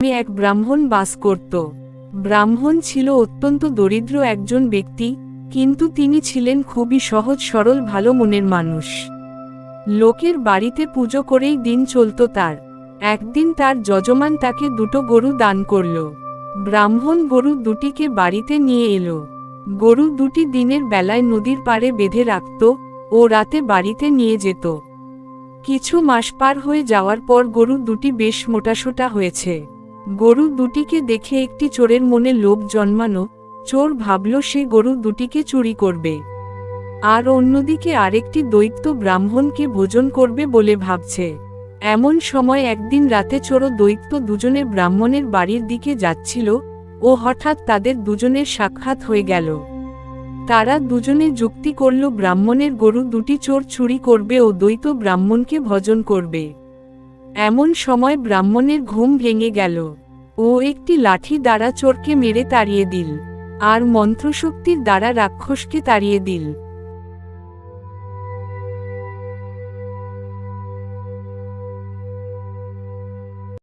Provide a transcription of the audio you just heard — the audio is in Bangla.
এক ব্রাহ্মণ বাস করত। ব্রাহ্মণ ছিল অত্যন্ত দরিদ্র একজন ব্যক্তি, কিন্তু তিনি ছিলেন খুবই সহজ সরল ভালো মনের মানুষ। লোকের বাড়িতে পুজো করেই দিন চলত তার। একদিন তার যজমান তাকে দুটো গরু দান করল। ব্রাহ্মণ গরু দুটিকে বাড়িতে নিয়ে এলো। গরু দুটি দিনের বেলায় নদীর পাড়ে বেঁধে রাখত ও রাতে বাড়িতে নিয়ে যেত। কিছু মাস পার হয়ে যাওয়ার পর গরু দুটি বেশ মোটাসোটা হয়েছে। গরু দুটিকে দেখে একটি চোরের মনে লোভ জন্মানো। চোর ভাবল সে গরু দুটিকে চুরি করবে, আর অন্যদিকে আরেকটি দৈত্য ব্রাহ্মণকে ভোজন করবে বলে ভাবছে। এমন সময় একদিন রাতে চোর ও দৈত্য দুজনে ব্রাহ্মণের বাড়ির দিকে যাচ্ছিল ও হঠাৎ তাদের দুজনের সাক্ষাৎ হয়ে গেল। তারা দুজনে যুক্তি করল ব্রাহ্মণের গরু দুটি চোর চুরি করবে ও দৈত্য ব্রাহ্মণকে ভজন করবে। এমন সময় ব্রাহ্মণের ঘুম ভেঙে গেল। ও একটি লাঠি দ্বারা চোরকে মেরে তাড়িয়ে দিল, আর মন্ত্রশক্তির দ্বারা রাক্ষসকে তাড়িয়ে দিল।